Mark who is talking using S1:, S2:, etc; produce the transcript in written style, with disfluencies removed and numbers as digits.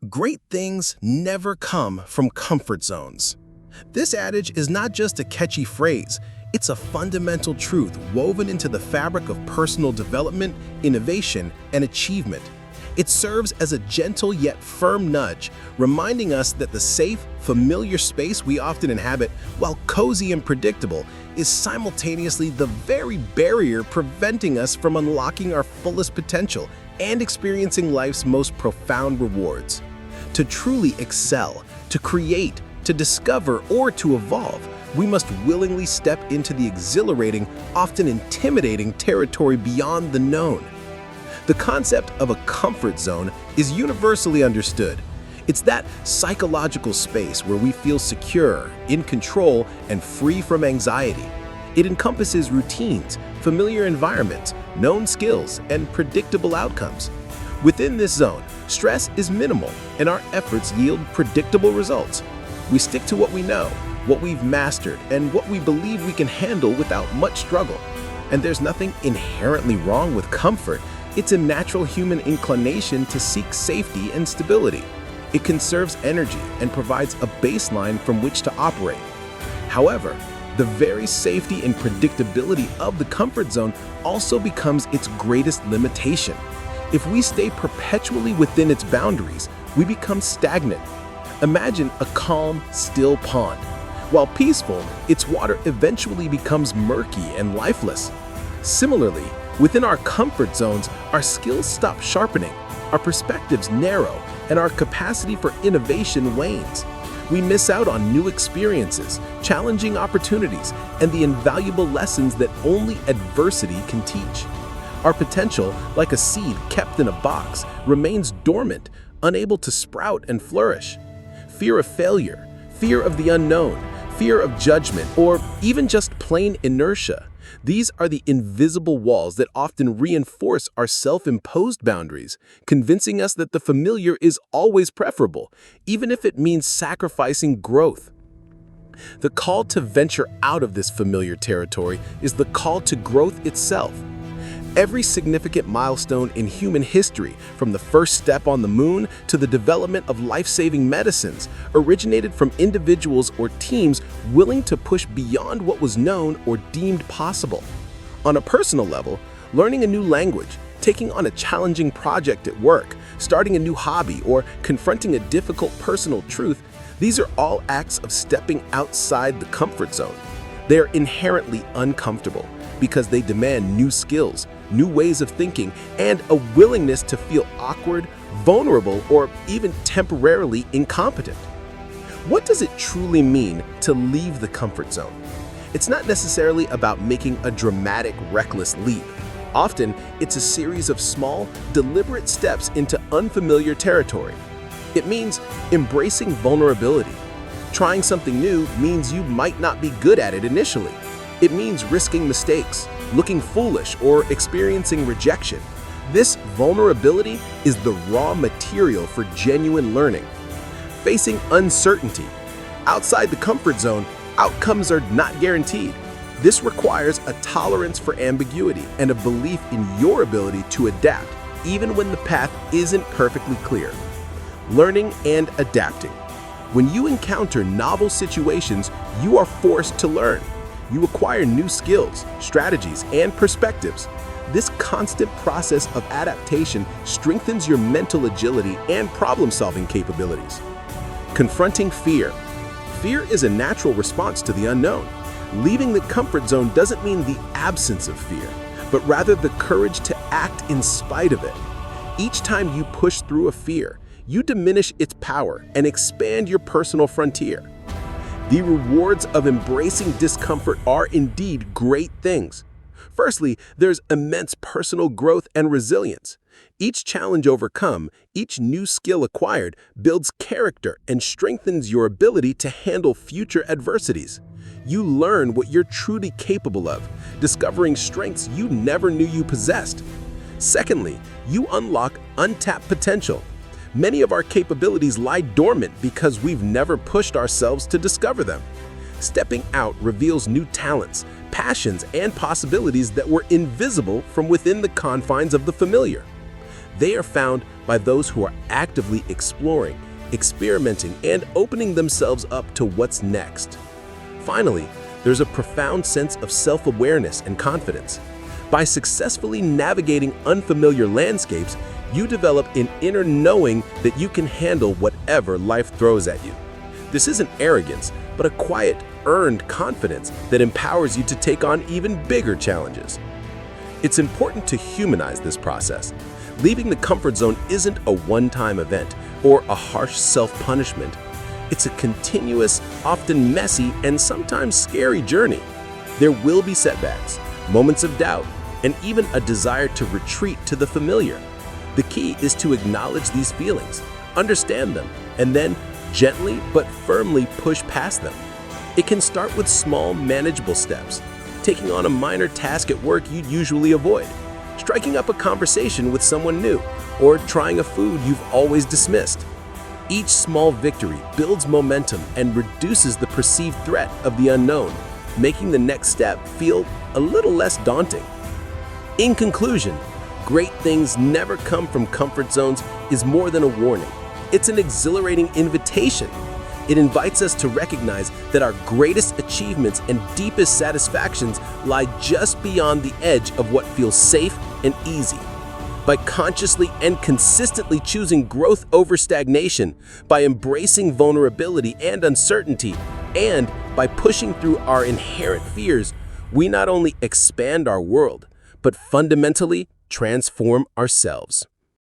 S1: Great things never come from comfort zones. This adage is not just a catchy phrase, it's a fundamental truth woven into the fabric of personal development, innovation, and achievement. It serves as a gentle yet firm nudge, reminding us that the safe, familiar space we often inhabit, while cozy and predictable, is simultaneously the very barrier preventing us from unlocking our fullest potential and experiencing life's most profound rewards. To truly excel, to create, to discover, or to evolve, we must willingly step into the exhilarating, often intimidating territory beyond the known. The concept of a comfort zone is universally understood. It's that psychological space where we feel secure, in control, and free from anxiety. It encompasses routines, familiar environments, known skills, and predictable outcomes. Within this zone, stress is minimal, and our efforts yield predictable results. We stick to what we know, what we've mastered, and what we believe we can handle without much struggle. And there's nothing inherently wrong with comfort. It's a natural human inclination to seek safety and stability. It conserves energy and provides a baseline from which to operate. However, the very safety and predictability of the comfort zone also becomes its greatest limitation. If we stay perpetually within its boundaries, we become stagnant. Imagine a calm, still pond. While peaceful, its water eventually becomes murky and lifeless. Similarly, within our comfort zones, our skills stop sharpening, our perspectives narrow, and our capacity for innovation wanes. We miss out on new experiences, challenging opportunities, and the invaluable lessons that only adversity can teach. Our potential, like a seed kept in a box, remains dormant, unable to sprout and flourish. Fear of failure, fear of the unknown, fear of judgment, or even just plain inertia. These are the invisible walls that often reinforce our self-imposed boundaries, convincing us that the familiar is always preferable, even if it means sacrificing growth. The call to venture out of this familiar territory is the call to growth itself. Every significant milestone in human history, from the first step on the moon to the development of life-saving medicines, originated from individuals or teams willing to push beyond what was known or deemed possible. On a personal level, learning a new language, taking on a challenging project at work, starting a new hobby, or confronting a difficult personal truth, these are all acts of stepping outside the comfort zone. They are inherently uncomfortable because they demand new skills, new ways of thinking, and a willingness to feel awkward, vulnerable, or even temporarily incompetent. What does it truly mean to leave the comfort zone? It's not necessarily about making a dramatic, reckless leap. Often, it's a series of small, deliberate steps into unfamiliar territory. It means embracing vulnerability. Trying something new means you might not be good at it initially. It means risking mistakes, looking foolish, or experiencing rejection. This vulnerability is the raw material for genuine learning. Facing uncertainty. Outside the comfort zone, outcomes are not guaranteed. This requires a tolerance for ambiguity and a belief in your ability to adapt, even when the path isn't perfectly clear. Learning and adapting. When you encounter novel situations, you are forced to learn. You acquire new skills, strategies, and perspectives. This constant process of adaptation strengthens your mental agility and problem-solving capabilities. Confronting fear. Fear is a natural response to the unknown. Leaving the comfort zone doesn't mean the absence of fear, but rather the courage to act in spite of it. Each time you push through a fear, you diminish its power and expand your personal frontier. The rewards of embracing discomfort are indeed great things. Firstly, there's immense personal growth and resilience. Each challenge overcome, each new skill acquired, builds character and strengthens your ability to handle future adversities. You learn what you're truly capable of, discovering strengths you never knew you possessed. Secondly, you unlock untapped potential. Many of our capabilities lie dormant because we've never pushed ourselves to discover them. Stepping out reveals new talents, passions, and possibilities that were invisible from within the confines of the familiar. They are found by those who are actively exploring, experimenting, and opening themselves up to what's next. Finally, there's a profound sense of self-awareness and confidence. By successfully navigating unfamiliar landscapes, you develop an inner knowing that you can handle whatever life throws at you. This isn't arrogance, but a quiet, earned confidence that empowers you to take on even bigger challenges. It's important to humanize this process. Leaving the comfort zone isn't a one-time event or a harsh self-punishment. It's a continuous, often messy, and sometimes scary journey. There will be setbacks, moments of doubt, and even a desire to retreat to the familiar. The key is to acknowledge these feelings, understand them, and then gently but firmly push past them. It can start with small, manageable steps, taking on a minor task at work you'd usually avoid, striking up a conversation with someone new, or trying a food you've always dismissed. Each small victory builds momentum and reduces the perceived threat of the unknown, making the next step feel a little less daunting. In conclusion, great things never come from comfort zones is more than a warning. It's an exhilarating invitation. It invites us to recognize that our greatest achievements and deepest satisfactions lie just beyond the edge of what feels safe and easy. By consciously and consistently choosing growth over stagnation, by embracing vulnerability and uncertainty, and by pushing through our inherent fears, we not only expand our world, but fundamentally transform ourselves.